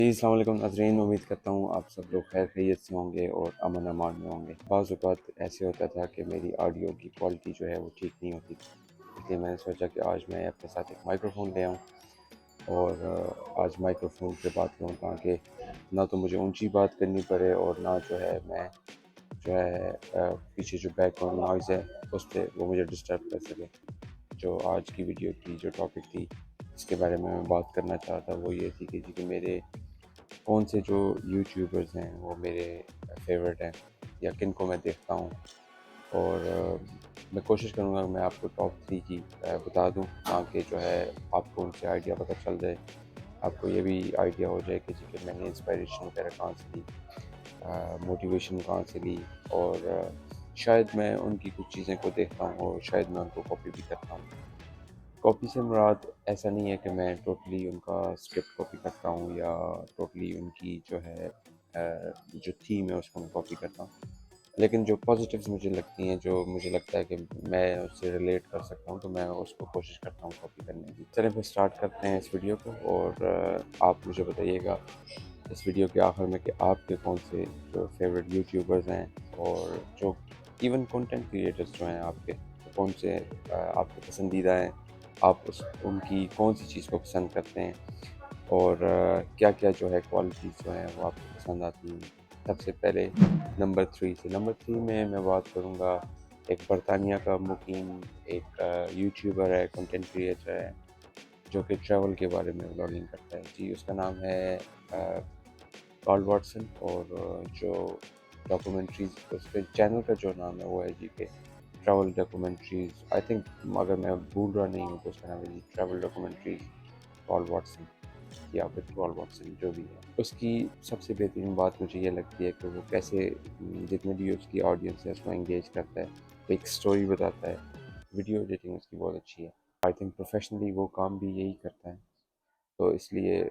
جی السلام علیکم ناظرین، امید کرتا ہوں آپ سب لوگ خیر خیریت سے ہوں گے اور امن امان میں ہوں گے۔ بعض اوقات ایسے ہوتا تھا کہ میری آڈیو کی کوالٹی جو ہے وہ ٹھیک نہیں ہوتی تھی، اس لیے میں نے سوچا کہ آج میں اپنے ساتھ ایک مائکرو فون لے آؤں اور آج مائکرو فون پہ بات کروں تاکہ نہ تو مجھے اونچی بات کرنی پڑے اور نہ جو ہے میں جو ہے پیچھے جو بیک گراؤنڈ نوائز ہے اس پہ وہ مجھے ڈسٹرب کر سکے۔ جو آج کی ویڈیو کی جو ٹاپک تھی اس کے بارے میں بات کرنا چاہتا وہ یہ تھی کہ میرے کون سے جو یوٹیوبرز ہیں وہ میرے فیورٹ ہیں یا کن کو میں دیکھتا ہوں، اور میں کوشش کروں گا کہ میں آپ کو ٹاپ 3 کی بتا دوں تاکہ جو ہے آپ کو ان سے آئیڈیا پتہ چل جائے، آپ کو یہ بھی آئیڈیا ہو جائے کہ میں نے انسپائریشن وغیرہ کہاں سے لی، موٹیویشن کہاں سے لی، اور شاید میں ان کی کچھ چیزیں کو دیکھتا ہوں اور شاید میں ان کو کاپی بھی کرتا ہوں۔ کاپی سے مراد ایسا نہیں ہے کہ میں ٹوٹلی ان کا اسکرپٹ کاپی کرتا ہوں یا ٹوٹلی ان کی جو ہے جو تھیم ہے اس کو میں کاپی کرتا ہوں، لیکن جو پازیٹیوز مجھے لگتی ہیں، جو مجھے لگتا ہے کہ میں اس سے ریلیٹ کر سکتا ہوں، تو میں اس کو کوشش کرتا ہوں کاپی کرنے کی۔ چلیں پھر اسٹارٹ کرتے ہیں اس ویڈیو کو، اور آپ مجھے بتائیے گا اس ویڈیو کے آخر میں کہ آپ کے کون سے جو فیوریٹ یوٹیوبرز ہیں اور جو ایون کنٹینٹ کریٹرز جو ہیں آپ کے کون سے آپ کے پسندیدہ ہیں، آپ ان کی کون سی چیز کو پسند کرتے ہیں، اور کیا کیا جو ہے کوالٹیز جو ہیں وہ آپ کو پسند آتی ہیں۔ سب سے پہلے نمبر 3 سے، نمبر 3 میں بات کروں گا ایک برطانیہ کا مقیم ایک یوٹیوبر ہے، کنٹینٹ کریٹر ہے، جو کہ ٹریول کے بارے میں ولاگنگ کرتا ہے۔ جی اس کا نام ہے کارل واٹسن، اور جو ڈاکومنٹریز اس کے چینل کا جو نام ہے وہ ہے جی کہ ٹریول ڈاکومنٹریز، آئی تھنک اگر میں بھول رہا نہیں ہوں تو اس کا نام ہے جی ٹریول ڈاکومنٹریز کارل واٹسن، یا پھر کارل واٹسن جو بھی ہے۔ اس کی سب سے بہترین بات مجھے یہ لگتی ہے کہ وہ کیسے جتنے بھی اس کی آڈینس ہے اس کو انگیج کرتا ہے، ایک سٹوری بتاتا ہے، ویڈیو ایڈیٹنگ اس کی بہت اچھی ہے، آئی تھنک پروفیشنلی وہ کام بھی یہی کرتا ہے، تو اس لیے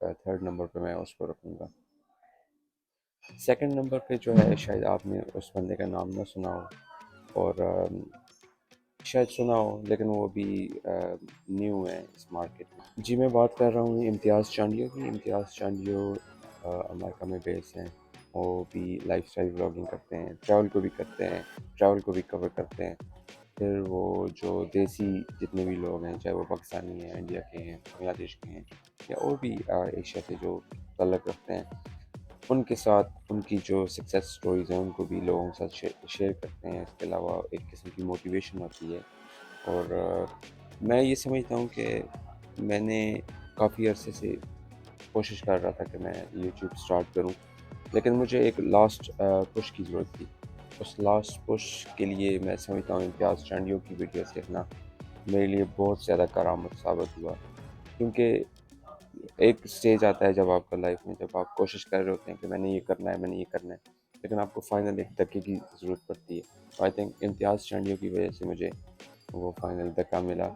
تھرڈ نمبر پہ میں اس کو رکھوں گا۔ سیکنڈ نمبر پہ جو ہے شاید آپ نے اس بندے کا نام نہ سنا ہو، اور شاید سنا ہو لیکن وہ بھی نیو ہے اس مارکیٹ میں۔ جی میں بات کر رہا ہوں امتیاز چانڈیو کی۔ امتیاز چانڈیو امریکہ میں بیس ہیں، وہ بھی لائف اسٹائل بلاگنگ کرتے ہیں، ٹریول کو بھی کرتے ہیں، ٹریول کو بھی کور کرتے ہیں۔ پھر وہ جو دیسی جتنے بھی لوگ ہیں، چاہے وہ پاکستانی ہیں، انڈیا کے ہیں، بنگلہ دیش کے ہیں، یا اور بھی ایشیا سے جو تعلق رکھتے ہیں، ان کے ساتھ ان کی جو سکسیس سٹوریز ہیں ان کو بھی لوگوں کے ساتھ شیئر کرتے ہیں۔ اس کے علاوہ ایک قسم کی موٹیویشن ہوتی ہے، اور میں یہ سمجھتا ہوں کہ میں نے کافی عرصے سے کوشش کر رہا تھا کہ میں یوٹیوب سٹارٹ کروں، لیکن مجھے ایک لاسٹ پش کی ضرورت تھی۔ اس لاسٹ پش کے لیے میں سمجھتا ہوں امتیاز چانڈیو کی ویڈیوز دیکھنا میرے لیے بہت زیادہ کارآمد ثابت ہوا، کیونکہ ایک سٹیج آتا ہے جب آپ کا لائف میں، جب آپ کوشش کر رہے ہوتے ہیں کہ میں نے یہ کرنا ہے، میں نے یہ کرنا ہے، لیکن آپ کو فائنل ایک دھکے کی ضرورت پڑتی ہے۔ آئی تھنک امتیاز چانڈیو کی وجہ سے مجھے وہ فائنل دھکا ملا،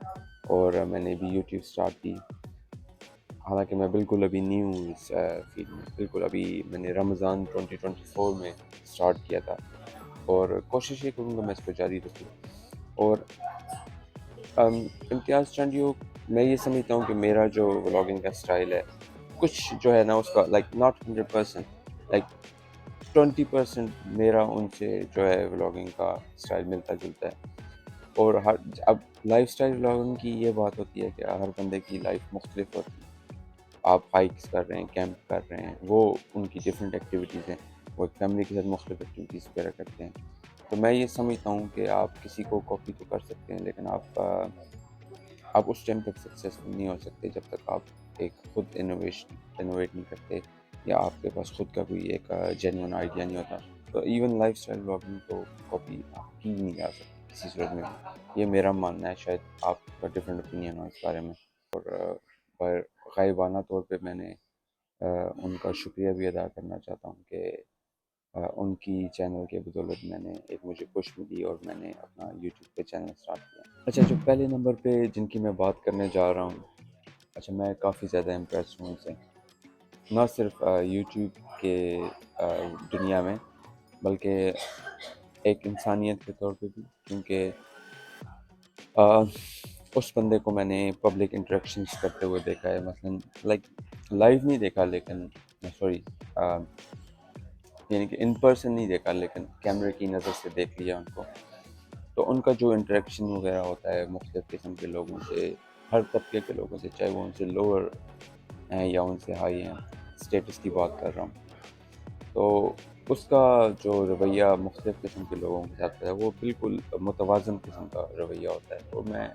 اور میں نے بھی یوٹیوب سٹارٹ کی۔ حالانکہ میں بالکل ابھی نیو ہوں اس فیلڈ میں، بالکل ابھی میں نے رمضان 2024 میں سٹارٹ کیا تھا، اور کوشش یہ کروں گا میں اس کو جاری رکھوں۔ اور امتیاز چانڈیو، میں یہ سمجھتا ہوں کہ میرا جو ولاگنگ کا اسٹائل ہے کچھ جو ہے نا اس کا لائک ناٹ 100%، لائک 20% میرا ان سے جو ہے ولاگنگ کا اسٹائل ملتا جلتا ہے۔ اور اب لائف اسٹائل ولاگنگ کی یہ بات ہوتی ہے کہ ہر بندے کی لائف مختلف ہوتی ہے، آپ ہائکس کر رہے ہیں، کیمپ کر رہے ہیں، وہ ان کی ڈفرینٹ ایکٹیویٹیز ہیں، وہ ایک فیملی کے ساتھ مختلف ایکٹیویٹیز وغیرہ کرتے ہیں۔ تو میں یہ سمجھتا ہوں کہ آپ کسی کو کاپی تو کر سکتے ہیں، لیکن آپ اس ٹائم تک سکسیسفل نہیں ہو سکتے جب تک آپ ایک خود انوویٹ نہیں کرتے، یا آپ کے پاس خود کا کوئی ایک جینوئن آئیڈیا نہیں ہوتا۔ تو ایون لائف اسٹائل بلاگنگ کو کاپی کی نہیں جا سکتی کسی صورت میں بھی، یہ میرا ماننا ہے، شاید آپ کا ڈفرینٹ اوپینین ہو اس بارے میں۔ اور پر غائبانہ طور پہ میں نے ان کا شکریہ بھی ادا کرنا چاہتا ہوں کہ ان کی چینل کے بدولت میں نے ایک مجھے پش ملی اور میں نے اپنا یوٹیوب پہ چینل سٹارٹ کیا۔ اچھا، جو پہلے نمبر پہ جن کی میں بات کرنے جا رہا ہوں، اچھا میں کافی زیادہ امپریس ہوں ان سے، نہ صرف یوٹیوب کے دنیا میں بلکہ ایک انسانیت کے طور پہ بھی، کیونکہ اس بندے کو میں نے پبلک انٹریکشنس کرتے ہوئے دیکھا ہے، مثلاً لائک لائیو نہیں دیکھا لیکن سوری یعنی کہ ان پرسن نہیں دیکھا لیکن کیمرے کی نظر سے دیکھ لیا ان کو، تو ان کا جو انٹریکشن وغیرہ ہوتا ہے مختلف قسم کے لوگوں سے، ہر طبقے کے لوگوں سے، چاہے وہ ان سے لوور ہیں یا ان سے ہائی ہیں، اسٹیٹس کی بات کر رہا ہوں، تو اس کا جو رویہ مختلف قسم کے لوگوں کے ساتھ ہے وہ بالکل متوازن قسم کا رویہ ہوتا ہے، تو میں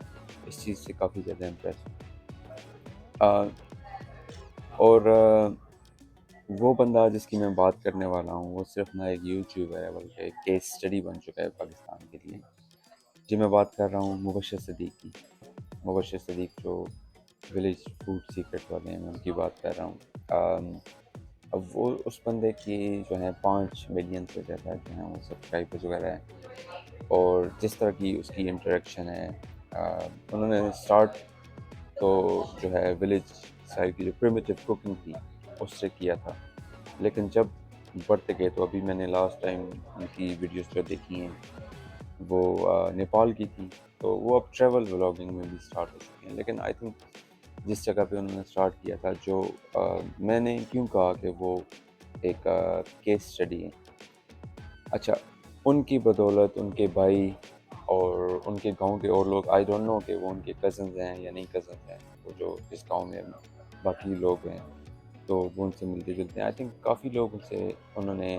اس چیز سے کافی زیادہ امپریس ہوں۔ اور وہ بندہ جس کی میں بات کرنے والا ہوں وہ صرف نہ ایک یوٹیوبر ہے بلکہ ایک کیس اسٹڈی بن چکا ہے پاکستان کے لیے، جی میں بات کر رہا ہوں مبشر صدیق کی۔ مبشر صدیق جو ولیج فوڈ سیکرٹ والے ہیں، میں ان کی بات کر رہا ہوں۔ اب وہ اس بندے کی جو ہے 5 ملین سے زیادہ جو ہیں وہ سبسکرائبرز وغیرہ ہیں، اور جس طرح کی اس کی انٹریکشن ہے، انہوں نے اسٹارٹ تو جو ہے ولیج سائڈ کی جو پریمیٹیو کوکنگ تھی اس سے کیا تھا، لیکن جب بڑھتے گئے تو ابھی میں نے لاسٹ ٹائم ان کی ویڈیوز جو دیکھی ہیں وہ نیپال کی تھی، تو وہ اب ٹریول ولاگنگ میں بھی اسٹارٹ ہو چکی ہیں، لیکن آئی تھنک جس جگہ پہ انہوں نے اسٹارٹ کیا تھا، جو میں نے کیوں کہا کہ وہ ایک کیس اسٹڈی ہے، اچھا ان کی بدولت ان کے بھائی اور ان کے گاؤں کے اور لوگ، آئی ڈونٹ نو کہ وہ ان کے کزنز ہیں یا نہیں کزنز ہیں، وہ جو جس گاؤں میں باقی لوگ ہیں تو وہ ان سے ملتے جلتے ہیں، آئی تھنک کافی لوگ ان سے انہوں نے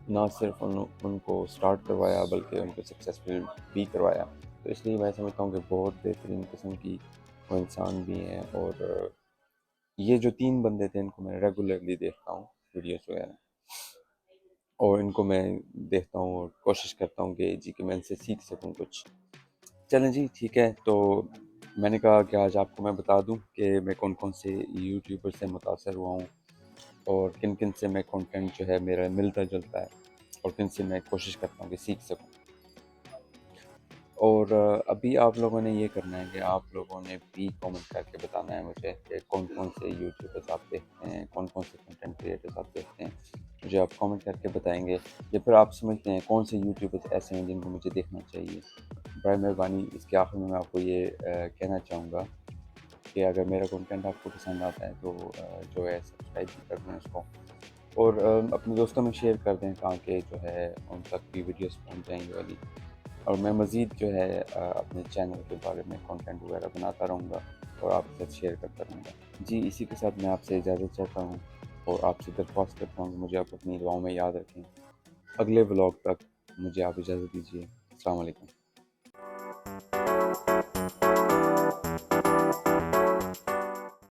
نہ صرف ان کو سٹارٹ کروایا بلکہ ان کو سکسیسفل بھی کروایا، تو اس لیے میں سمجھتا ہوں کہ بہت بہترین قسم کی وہ انسان بھی ہیں، اور یہ جو 3 بندے تھے ان کو میں ریگولرلی دیکھتا ہوں ویڈیوز وغیرہ، اور ان کو میں دیکھتا ہوں اور کوشش کرتا ہوں کہ جی کہ میں ان سے سیکھ سکوں کچھ۔ چلیں جی ٹھیک ہے، تو میں نے کہا کہ آج آپ کو میں بتا دوں کہ میں کون کون سے یوٹیوبر سے متاثر ہوا ہوں، اور کن کن سے میں کنٹینٹ جو ہے میرا ملتا جلتا ہے، اور کن سے میں کوشش کرتا ہوں کہ سیکھ سکوں۔ اور ابھی آپ لوگوں نے یہ کرنا ہے کہ آپ لوگوں نے بھی کامنٹ کر کے بتانا ہے مجھے کہ کون کون سے یوٹیوبرز آپ دیکھتے ہیں، کون کون سے کنٹینٹ کریٹرز آپ دیکھتے ہیں، مجھے آپ کامنٹ کر کے بتائیں گے، یا پھر آپ سمجھتے ہیں کون سے یوٹیوبرز ایسے ہیں جن کو مجھے دیکھنا چاہیے۔ برائے مہربانی اس کے آخر میں آپ کو یہ کہنا چاہوں گا کہ اگر میرا کنٹینٹ آپ کو پسند آتا ہے تو جو ہے سبسکرائب بھی کر دیں اس کو، اور اپنے دوستوں میں شیئر کر دیں تاکہ جو ہے ان تک بھی ویڈیوز پہنچ جائیں گے والی، اور میں مزید جو ہے اپنے چینل کے بارے میں کنٹینٹ وغیرہ بناتا رہوں گا اور آپ کے ساتھ شیئر کرتا رہوں گا۔ جی اسی کے ساتھ میں آپ سے اجازت چاہتا ہوں اور آپ سے درخواست کرتا ہوں کہ مجھے آپ اپنی دعاؤں میں یاد رکھیں۔ اگلے ولاگ تک مجھے آپ اجازت دیجیے۔ السلام علیکم۔